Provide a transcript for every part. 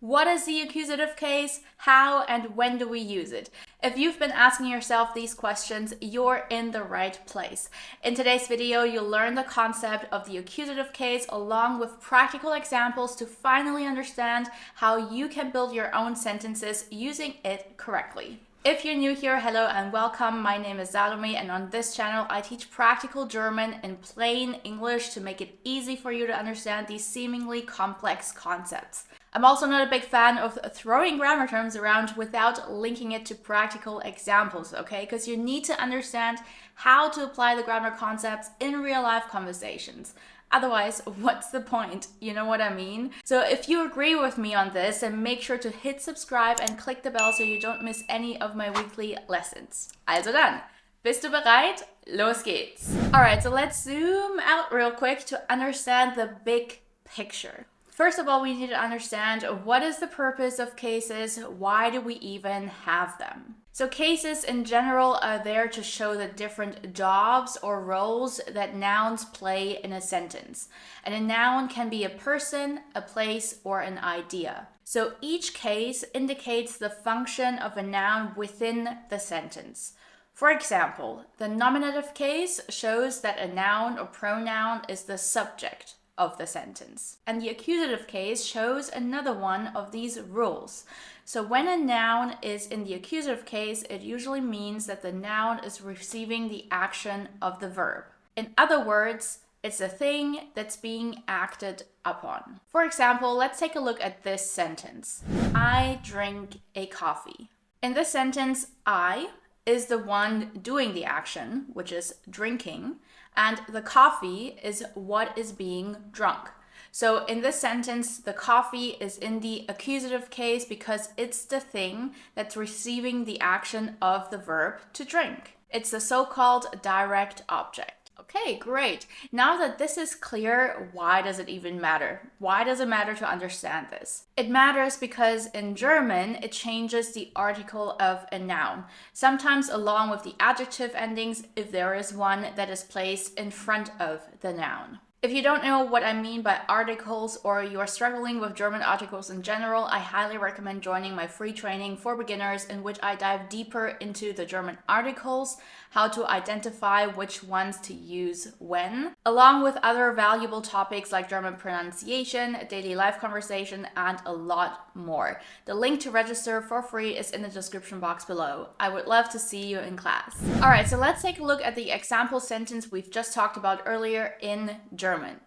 What is the accusative case? How and when do we use it? If you've been asking yourself these questions, you're in the right place. In today's video, you'll learn the concept of the accusative case along with practical examples to finally understand how you can build your own sentences using it correctly. If you're new here, hello and welcome. My name is Salome, and on this channel I teach practical German in plain English to make it easy for you to understand these seemingly complex concepts. I'm also not a big fan of throwing grammar terms around without linking it to practical examples, okay? Because you need to understand how to apply the grammar concepts in real life conversations. Otherwise, what's the point? You know what I mean? So if you agree with me on this, then make sure to hit subscribe and click the bell so you don't miss any of my weekly lessons. Also dann, bist du bereit? Los geht's! Alright, so let's zoom out real quick to understand the big picture. First of all, we need to understand what is the purpose of cases, why do we even have them? So cases in general are there to show the different jobs or roles that nouns play in a sentence. And a noun can be a person, a place, or an idea. So each case indicates the function of a noun within the sentence. For example, the nominative case shows that a noun or pronoun is the subject of the sentence. And the accusative case shows another one of these rules. So when a noun is in the accusative case, it usually means that the noun is receiving the action of the verb. In other words, it's a thing that's being acted upon. For example, let's take a look at this sentence. I drink a coffee. In this sentence, I is the one doing the action, which is drinking, and the coffee is what is being drunk. So in this sentence, the coffee is in the accusative case because it's the thing that's receiving the action of the verb to drink. It's the so-called direct object. Okay, great. Now that this is clear, why does it even matter? Why does it matter to understand this? It matters because in German, it changes the article of a noun, sometimes along with the adjective endings if there is one that is placed in front of the noun. If you don't know what I mean by articles or you are struggling with German articles in general, I highly recommend joining my free training for beginners in which I dive deeper into the German articles, how to identify which ones to use when, along with other valuable topics like German pronunciation, daily life conversation, and a lot more. The link to register for free is in the description box below. I would love to see you in class. Alright, so let's take a look at the example sentence we've just talked about earlier in German.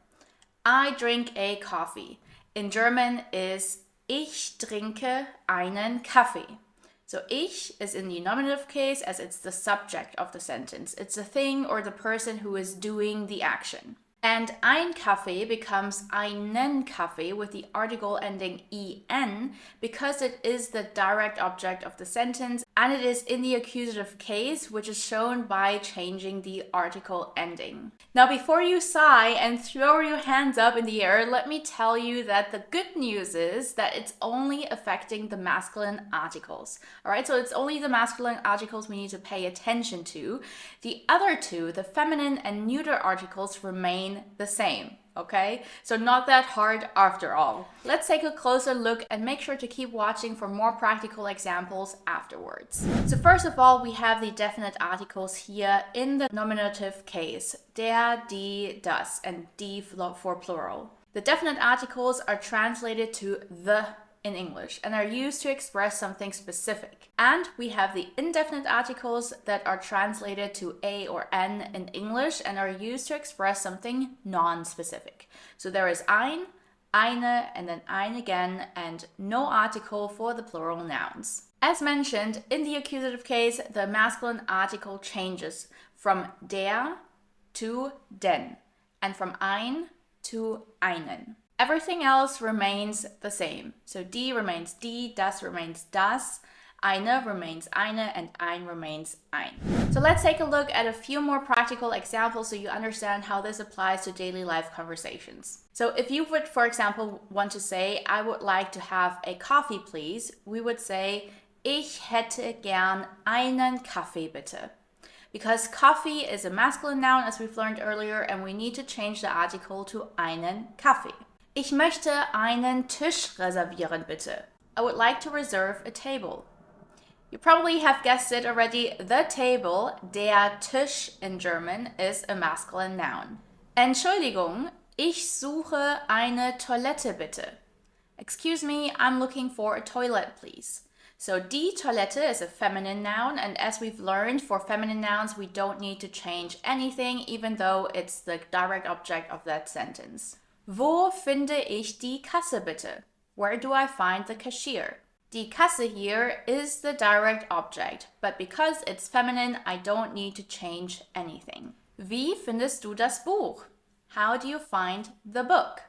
I drink a coffee. In German is Ich trinke einen Kaffee. So ich is in the nominative case as it's the subject of the sentence. It's the thing or the person who is doing the action. And ein Kaffee becomes einen Kaffee with the article ending en because it is the direct object of the sentence and it is in the accusative case, which is shown by changing the article ending. Now, before you sigh and throw your hands up in the air, let me tell you that the good news is that it's only affecting the masculine articles. All right, so it's only the masculine articles we need to pay attention to. The other two, the feminine and neuter articles, remain the same. Okay, so not that hard after all. Let's take a closer look and make sure to keep watching for more practical examples afterwards. So first of all, we have the definite articles here in the nominative case. Der, die, das, and die for plural. The definite articles are translated to the in English and are used to express something specific. And we have the indefinite articles that are translated to a or n in English and are used to express something non-specific. So there is ein, eine, and then ein again, and no article for the plural nouns. As mentioned, in the accusative case, the masculine article changes from der to den, and from ein to einen. Everything else remains the same. So die remains die, das remains das, eine remains eine, and ein remains ein. So let's take a look at a few more practical examples so you understand how this applies to daily life conversations. So if you would, for example, want to say, I would like to have a coffee, please, we would say, Ich hätte gern einen Kaffee, bitte. Because coffee is a masculine noun, as we've learned earlier, and we need to change the article to einen Kaffee. Ich möchte einen Tisch reservieren, bitte. I would like to reserve a table. You probably have guessed it already. The table, der Tisch in German, is a masculine noun. Entschuldigung, ich suche eine Toilette, bitte. Excuse me, I'm looking for a toilet, please. So die Toilette is a feminine noun, and as we've learned, for feminine nouns, we don't need to change anything, even though it's the direct object of that sentence. Wo finde ich die Kasse, bitte? Where do I find the cashier? Die Kasse here is the direct object, but because it's feminine, I don't need to change anything. Wie findest du das Buch? How do you find the book?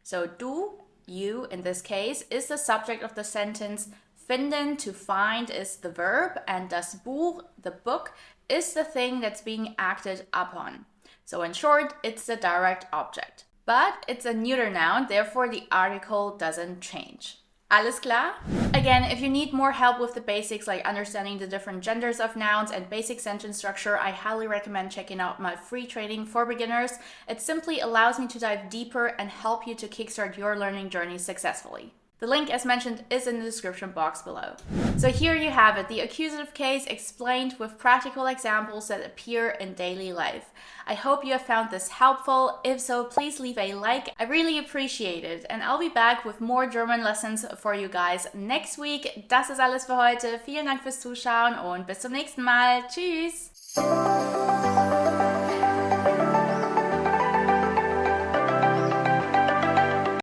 So du, you in this case, is the subject of the sentence. Finden, to find, is the verb, and das Buch, the book, is the thing that's being acted upon. So in short, it's the direct object. But it's a neuter noun, therefore the article doesn't change. Alles klar? Again, if you need more help with the basics like understanding the different genders of nouns and basic sentence structure, I highly recommend checking out my free training for beginners. It simply allows me to dive deeper and help you to kickstart your learning journey successfully. The link, as mentioned, is in the description box below. So here you have it, the accusative case explained with practical examples that appear in daily life. I hope you have found this helpful. If so, please leave a like. I really appreciate it. And I'll be back with more German lessons for you guys next week. Das ist alles für heute. Vielen Dank fürs Zuschauen und bis zum nächsten Mal. Tschüss!